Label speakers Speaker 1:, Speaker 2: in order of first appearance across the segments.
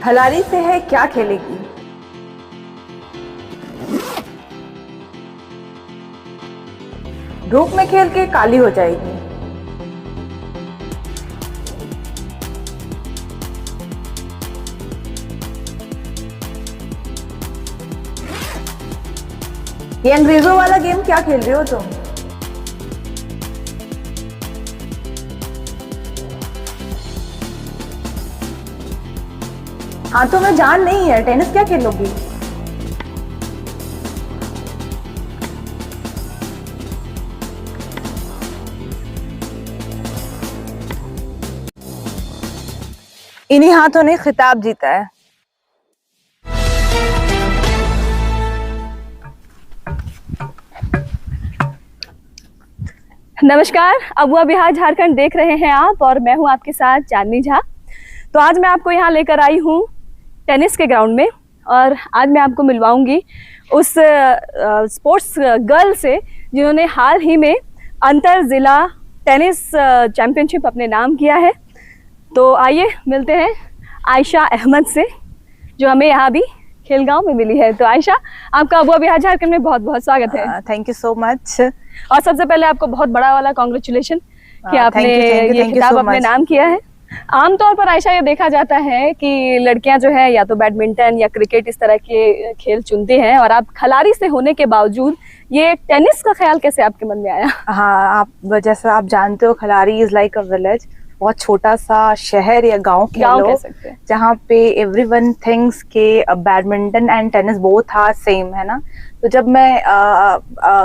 Speaker 1: खिलाड़ी से है क्या खेलेगी। धूप में खेल के काली हो जाएगी। ये अंग्रेजों वाला गेम क्या खेल रहे हो तुम। हाथों में जान नहीं है, टेनिस क्या खेलोगी। इन्हीं हाथों ने खिताब जीता है।
Speaker 2: नमस्कार, अबुआ बिहार झारखंड देख रहे हैं आप और मैं हूं आपके साथ चांदनी झा। तो आज मैं आपको यहां लेकर आई हूं टेनिस के ग्राउंड में और आज मैं आपको मिलवाऊंगी उस स्पोर्ट्स गर्ल से जिन्होंने हाल ही में अंतर ज़िला टेनिस चैंपियनशिप अपने नाम किया है। तो आइए मिलते हैं आयशा अहमद से जो हमें यहाँ भी खेलगांव में मिली है। तो आयशा, आपका अबुआ बिहार झारखंड में बहुत बहुत स्वागत है।
Speaker 1: Thank you so much.
Speaker 2: और सबसे पहले आपको बहुत बड़ा वाला कॉन्ग्रेचुलेशन कि आपने ये खिताब अपने नाम किया है। आमतौर पर आयशा ये देखा जाता है कि लड़कियां जो है या तो बैडमिंटन या क्रिकेट इस तरह के खेल चुनती हैं और आप खिलाड़ी से होने के बावजूद ये टेनिस का ख्याल कैसे आपके मन में आया।
Speaker 1: हाँ, आप जैसा आप जानते हो खिलाड़ी इज लाइक अ विलेज, बहुत छोटा सा शहर या गांव
Speaker 2: कह सकते हैं
Speaker 1: जहाँ पे एवरीवन थिंक्स के badminton and tennis both are same, है ना। तो जब मैं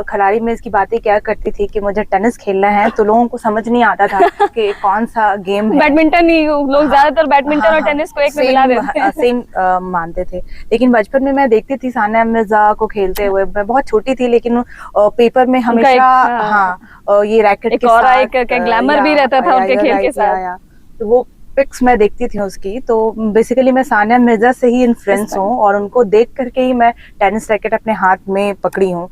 Speaker 1: खिलाड़ी में इसकी बातें क्या करती थी कि मुझे टेनिस खेलना है तो लोगों को समझ नहीं आता था कि कौन सा गेम है।
Speaker 2: बैडमिंटन ही लोग ज्यादातर बैडमिंटन और टेनिस को एक में मिला देते हैं।
Speaker 1: सेम मानते थे। लेकिन बचपन में मैं देखती थी सानिया मिर्जा को खेलते हुए। मैं बहुत छोटी थी लेकिन पेपर में हमेशा ये रैकेट के साथ
Speaker 2: एक ग्लैमर भी रहता था उनके खेल के साथ।
Speaker 1: तो वो पिक्स मैं देखती थी उसकी। तो बेसिकली मैं सानिया मिर्जा से ही इन्फ्लुएंस हूँ और उनको देख करके ही मैं टेनिस रैकेट अपने हाथ में पकड़ी हूँ।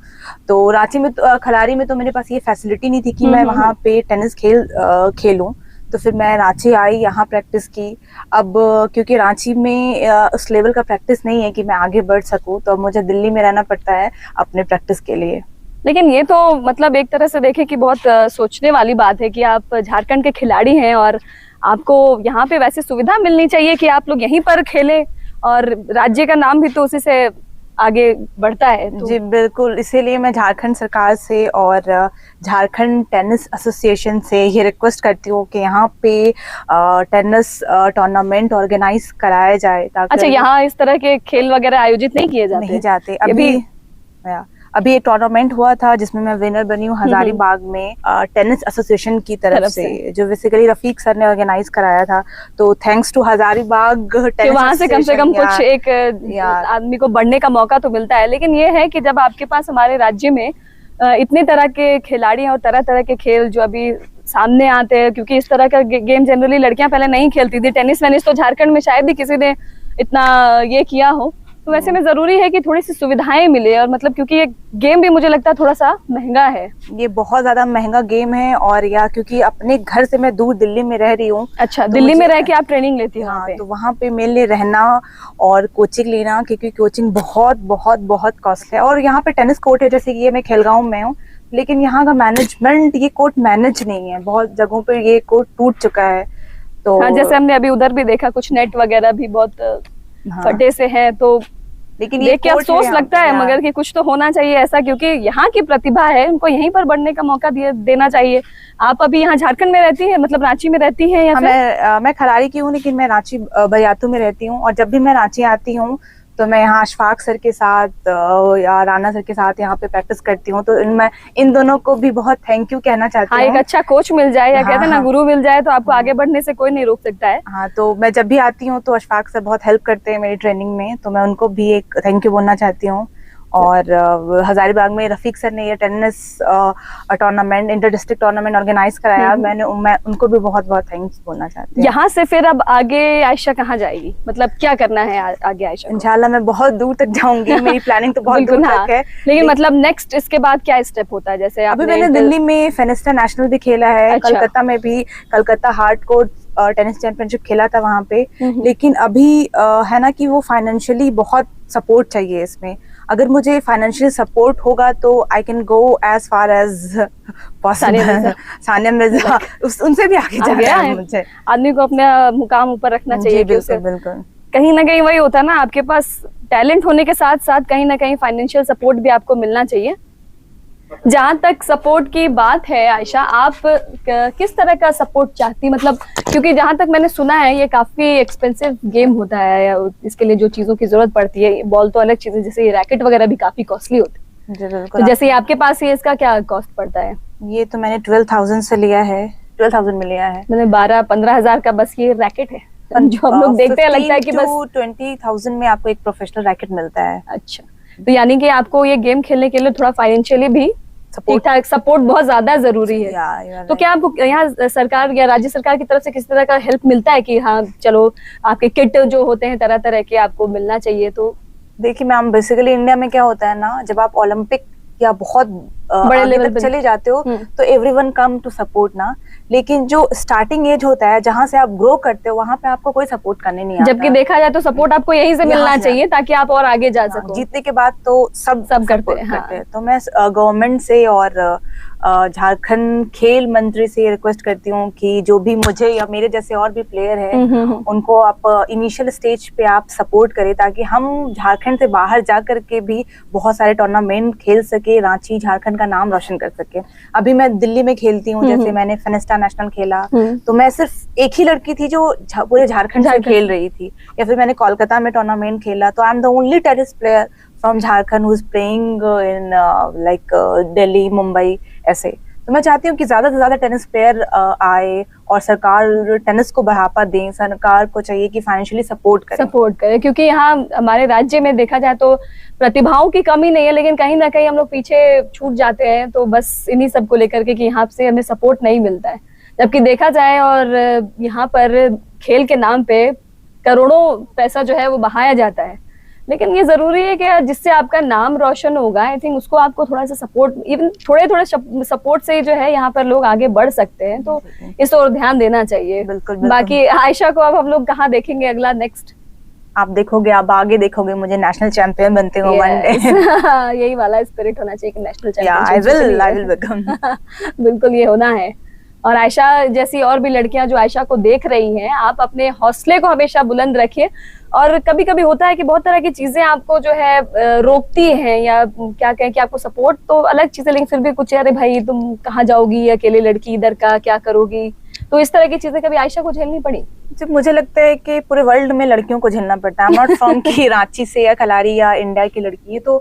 Speaker 1: तो रांची में खिलाड़ी में तो मेरे पास ये फैसिलिटी नहीं थी कि मैं वहाँ पे टेनिस खेलूं। तो फिर मैं रांची आई, यहाँ प्रैक्टिस की। अब क्योंकि रांची में उस लेवल का प्रैक्टिस नहीं है कि मैं आगे बढ़ सकूं, तो अब मुझे दिल्ली में रहना पड़ता है अपने प्रैक्टिस के लिए।
Speaker 2: लेकिन ये तो मतलब एक तरह से देखें कि बहुत सोचने वाली बात है कि आप झारखंड के खिलाड़ी हैं और आपको यहाँ पे वैसे सुविधा मिलनी चाहिए कि आप लोग यहीं पर खेलें और राज्य का नाम भी तो उसी से आगे बढ़ता है। तो
Speaker 1: जी बिल्कुल, इसीलिए मैं झारखंड सरकार से और झारखंड टेनिस एसोसिएशन से ये रिक्वेस्ट करती हूँ कि यहाँ पे टेनिस टूर्नामेंट ऑर्गेनाइज कराया जाए ताकि।
Speaker 2: अच्छा, यहाँ इस तरह के खेल वगैरह आयोजित नहीं किए जाते?
Speaker 1: अभी एक टूर्नामेंट हुआ था जिसमें मैं विनर बनी हूँ हजारीबाग में टेनिस एसोसिएशन की तरफ से, जो बेसिकली रफीक सर ने ऑर्गेनाइज कराया था। तो थैंक्स टू हजारीबाग टेनिस
Speaker 2: वहाँ से कम कुछ एक आदमी को बढ़ने का मौका तो मिलता है। लेकिन ये है कि जब आपके पास हमारे राज्य में इतने तरह के खिलाड़ी हैं और तरह तरह के खेल जो अभी सामने आते हैं, क्योंकि इस तरह का गेम जनरली लड़कियां पहले नहीं खेलती थी। टेनिस वेनिस तो झारखंड में शायद ही किसी ने इतना ये किया हो। तो वैसे में जरूरी है कि थोड़ी सी सुविधाएं मिले और मतलब क्योंकि ये गेम भी मुझे लगता है थोड़ा सा महंगा है।
Speaker 1: ये बहुत ज्यादा महंगा गेम है और या क्योंकि अपने घर से मैं दूर दिल्ली में रह रही हूँ।
Speaker 2: अच्छा, तो दिल्ली में रह के आप ट्रेनिंग लेती हैं?
Speaker 1: हाँ, तो वहाँ पे मेरे लिए रहना और कोचिंग लेना, क्योंकि कोचिंग बहुत बहुत बहुत कॉस्टली है। और यहाँ पे टेनिस कोर्ट है, जैसे कि ये मैं खेलगांव में हूँ, लेकिन यहाँ का मैनेजमेंट ये कोर्ट मैनेज नहीं है। बहुत जगहों पे ये कोर्ट टूट चुका है। तो
Speaker 2: हाँ, जैसे हमने अभी उधर भी देखा कुछ नेट वगैरह भी बहुत फटे से है। तो लेकिन ये क्या अफसोस लगता है मगर कि कुछ तो होना चाहिए ऐसा, क्योंकि यहाँ की प्रतिभा है, उनको यहीं पर बढ़ने का मौका देना चाहिए। आप अभी यहाँ झारखंड में रहती है, मतलब रांची में रहती है? या
Speaker 1: मैं खिलाड़ी की हूँ लेकिन मैं रांची बरियातू में रहती हूँ। और जब भी मैं रांची आती हूँ तो मैं यहाँ अशफाक सर के साथ या राना सर के साथ यहाँ पे प्रैक्टिस करती हूँ। तो मैं इन दोनों को भी बहुत थैंक यू कहना चाहती हूँ।
Speaker 2: एक अच्छा कोच मिल जाए या कहते हैं ना गुरु मिल जाए तो आपको आगे बढ़ने से कोई नहीं रोक सकता है।
Speaker 1: हाँ, तो मैं जब भी आती हूँ तो अशफाक सर बहुत हेल्प करते हैं मेरी ट्रेनिंग में, तो मैं उनको भी एक थैंक यू बोलना चाहती हूँ। और हजारीबाग में रफीक सर ने ये tennis tournament, inter district tournament organise कराया। मैं उनको भी बहुत बहुत थैंक्स बोलना चाहती हूँ।
Speaker 2: यहाँ से फिर अब आगे आयशा कहाँ जाएगी, मतलब क्या करना है आगे आयशा?
Speaker 1: इंशाल्लाह मैं बहुत दूर तक जाऊंगी। मेरी प्लानिंग तो बहुत दूर तक है,
Speaker 2: लेकिन मतलब नेक्स्ट इसके बाद क्या स्टेप होता है? जैसे
Speaker 1: अभी मैंने दिल्ली में फेनिस्टा नेशनल भी खेला है। कलकत्ता में भी, Calcutta hard court tennis championship खेला था वहाँ पे, लेकिन अभी है ना कि वो फाइनेंशियली बहुत सपोर्ट चाहिए इसमें। अगर मुझे फाइनेंशियल सपोर्ट होगा तो I can go as far as possible. Sania Mirza उनसे भी आगे जाना है मुझे।
Speaker 2: आदमी को अपना मुकाम ऊपर रखना चाहिए।
Speaker 1: बिल्कुल।
Speaker 2: कहीं ना कहीं वही होता है ना, आपके पास टैलेंट होने के साथ साथ कहीं ना कहीं फाइनेंशियल सपोर्ट भी आपको मिलना चाहिए। जहां तक सपोर्ट की बात है आयशा, आप किस तरह का सपोर्ट चाहती, मतलब क्योंकि जहां तक मैंने सुना है ये काफी एक्सपेंसिव गेम होता है, इसके लिए जो चीजों की जरूरत पड़ती है, बॉल तो अलग चीज है, जैसे ये रैकेट वगैरह भी काफी कॉस्टली होते हैं। तो जैसे आपके पास ये इसका क्या कॉस्ट पड़ता है?
Speaker 1: ये तो मैंने 12,000 से लिया है, 12,000 में लिया है।
Speaker 2: मैंने 12-15 हजार का बस ये रैकेट है जो हम लोग देखते हैं, लगता है कि बस
Speaker 1: 20,000 में आपको एक प्रोफेशनल रैकेट मिलता है।
Speaker 2: अच्छा, तो यानी कि आपको ये गेम खेलने के लिए थोड़ा फाइनेंशियली भी ठीक ठाक सपोर्ट बहुत ज्यादा जरूरी है। तो क्या आपको यहाँ सरकार या राज्य सरकार की तरफ से किसी तरह का हेल्प मिलता है कि हाँ चलो आपके किट जो होते हैं तरह तरह के आपको मिलना चाहिए? तो
Speaker 1: देखिए मैम, बेसिकली इंडिया में क्या होता है ना, जब आप ओलंपिक या बहुत बड़े लेवल तक चले जाते हो तो एवरीवन कम टू सपोर्ट ना, लेकिन जो स्टार्टिंग एज होता है जहाँ से आप ग्रो करते हो वहाँ पे आपको कोई सपोर्ट करने नहीं आता।
Speaker 2: जबकि देखा जाए तो सपोर्ट आपको यहीं से मिलना चाहिए ताकि आप और आगे जा सको।
Speaker 1: जीतने के बाद तो सब करते हैं। तो मैं गवर्नमेंट से और झारखंड खेल मंत्री से रिक्वेस्ट करती हूँ कि जो भी मुझे या मेरे जैसे और भी प्लेयर हैं उनको आप इनिशियल स्टेज पे आप सपोर्ट करें, ताकि हम झारखंड से बाहर जा करके भी बहुत सारे टूर्नामेंट खेल सके, रांची झारखंड का नाम रोशन कर सके। अभी मैं दिल्ली में खेलती हूँ, जैसे मैंने फेनेस्टा नेशनल खेला तो मैं सिर्फ एक ही लड़की थी जो पूरे झारखंड से खेल रही थी, या फिर मैंने कोलकाता में टूर्नामेंट खेला तो आई am the only tennis player from Jharkhand who is playing in like Delhi, Mumbai ऐसे। तो मैं चाहती हूँ कि ज्यादा से ज्यादा टेनिस प्लेयर आए और सरकार टेनिस को बढ़ावा दें। सरकार को चाहिए कि फाइनेंशियली सपोर्ट करे,
Speaker 2: क्योंकि यहाँ हमारे राज्य में देखा जाए तो प्रतिभाओं की कमी नहीं है, लेकिन कहीं ना कहीं हम लोग पीछे छूट जाते हैं। तो बस इन्हीं सब को लेकर के कि यहाँ से हमें सपोर्ट नहीं मिलता है, जबकि देखा जाए और यहाँ पर खेल के नाम पे करोड़ों पैसा जो है वो बहाया जाता है। लेकिन ये जरूरी है कि जिससे आपका नाम रोशन होगा, आई थिंक उसको आपको थोड़ा सा सपोर्ट, इवन थोड़े सपोर्ट से जो है यहाँ पर लोग आगे बढ़ सकते हैं। तो इस ओर ध्यान देना चाहिए।
Speaker 1: बिल्कुल।
Speaker 2: बाकी आयशा को अब हम लोग कहाँ देखेंगे अगला नेक्स्ट?
Speaker 1: आप देखोगे, आप आगे देखोगे मुझे नेशनल चैंपियन बनते हो वन डे।
Speaker 2: यही वाला स्पिरिट होना चाहिए कि national champion
Speaker 1: I will become.
Speaker 2: बिल्कुल ये होना है। और आयशा जैसी और भी लड़कियां जो आयशा को देख रही हैं, आप अपने हौसले को हमेशा बुलंद रखिए। और कभी कभी होता है कि बहुत तरह की चीजें आपको जो है रोकती हैं, या क्या कहें कि आपको सपोर्ट तो अलग चीज है, लेकिन फिर भी कुछ अरे भाई तुम कहाँ जाओगी, अकेले लड़की इधर का क्या करोगी, तो इस तरह की चीजें कभी आयशा को झेलनी पड़ी?
Speaker 1: जब मुझे लगता है कि पूरे वर्ल्ड में लड़कियों को झेलना पड़ता है, नॉट फ्रॉम की रांची से या खलारी या इंडिया की लड़की है। तो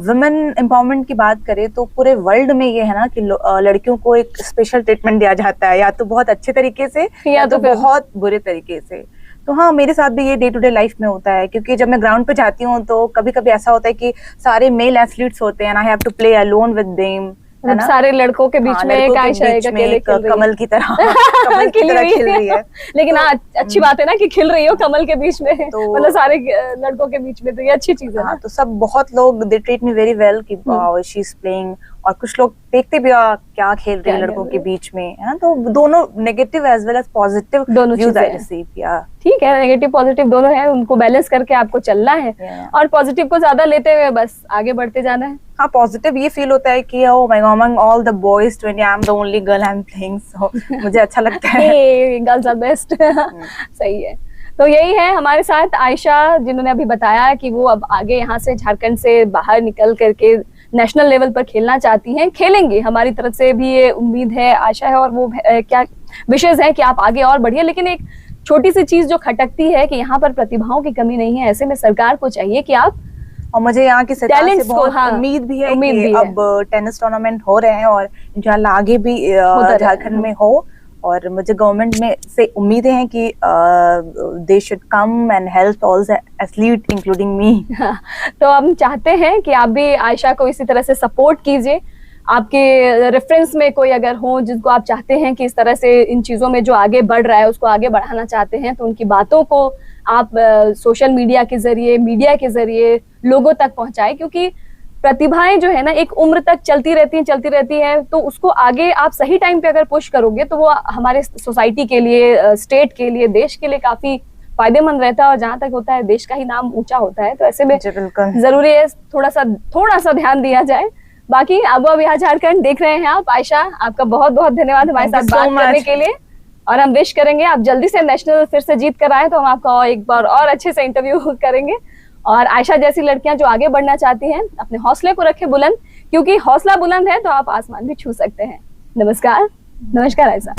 Speaker 1: वुमेन एम्पावरमेंट की बात करें तो पूरे वर्ल्ड में ये है ना कि लड़कियों को एक स्पेशल ट्रीटमेंट दिया जाता है, या तो बहुत अच्छे तरीके से या तो बहुत बुरे तरीके से। तो हाँ, मेरे साथ भी ये डे टू डे लाइफ में होता है, क्योंकि जब मैं ग्राउंड पे जाती हूँ तो कभी कभी ऐसा होता है कि सारे मेल एथलीट्स होते हैं, I have to play alone with them,
Speaker 2: सारे लड़कों के बीच में एक आयशा
Speaker 1: कमल की तरह खिल रही है।
Speaker 2: लेकिन हाँ, अच्छी बात है ना कि खिल रही हो कमल के बीच में, तो मतलब सारे लड़कों के बीच में, तो ये अच्छी चीज है।
Speaker 1: तो सब बहुत लोग they treat me very well कि शी इज प्लेइंग, और कुछ लोग देखते भी क्या खेल रहे हैं लड़कों के बीच में, है ना। तो दोनों negative as well as positive
Speaker 2: दोनों चीजें ठीक है, नेगेटिव पॉजिटिव दोनों है, उनको बैलेंस करके आपको चलना है और पॉजिटिव को ज्यादा लेते हुए बस आगे बढ़ते जाना है।
Speaker 1: हाँ, पॉजिटिव ये फील होता है कि oh my god, among all the boys 20 I am the only girl I am playing, so मुझे अच्छा लगता है।
Speaker 2: Girls are best. सही है। तो यही है हमारे साथ आयशा, जिन्होंने अभी बताया कि वो अब आगे यहाँ से झारखंड से बाहर निकल करके नेशनल लेवल पर खेलना चाहती हैं। खेलेंगी, हमारी तरफ से भी ये उम्मीद है, आशा है, और वो क्या विशेष है कि आप आगे और बढ़िए। लेकिन एक छोटी सी चीज जो खटकती है कि यहाँ पर प्रतिभाओं की कमी नहीं है, ऐसे में सरकार को चाहिए कि आप,
Speaker 1: और मुझे यहाँ की सरकार से बहुत उम्मीद भी है कि अब टेनिस टूर्नामेंट हो रहे हैं और इंशाल्लाह आगे भी झारखंड में हो, और मुझे गवर्नमेंट में से उम्मीदें हैं कि they should come and help all the athlete including me.
Speaker 2: तो हम चाहते हैं कि आप भी आयशा को इसी तरह से सपोर्ट कीजिए। आपके रेफरेंस में कोई अगर हो जिसको आप चाहते हैं कि इस तरह से इन चीजों में जो आगे बढ़ रहा है उसको आगे बढ़ाना चाहते हैं, तो उनकी बातों को आप सोशल मीडिया के जरिए, मीडिया के जरिए लोगों तक पहुंचाएं, क्योंकि प्रतिभाएं जो है ना एक उम्र तक चलती रहती हैं, तो उसको आगे आप सही टाइम पे अगर पुश करोगे तो वो हमारे सोसाइटी के लिए, स्टेट के लिए, देश के लिए काफी फायदेमंद रहता है, और जहां तक होता है देश का ही नाम ऊंचा होता है। तो ऐसे में जरूरी है थोड़ा सा ध्यान दिया जाए। बाकी अबुआ बिहार झारखंड देख रहे हैं आप। आयशा, आपका बहुत बहुत धन्यवाद हमारे साथ बात करने के लिए, और हम विश करेंगे आप जल्दी से नेशनल फिर से जीत कर आए तो हम आपका एक बार और अच्छे से इंटरव्यू करेंगे। और आयशा जैसी लड़कियां जो आगे बढ़ना चाहती हैं, अपने हौसले को रखें बुलंद, क्योंकि हौसला बुलंद है तो आप आसमान भी छू सकते हैं। नमस्कार। नमस्कार आयशा।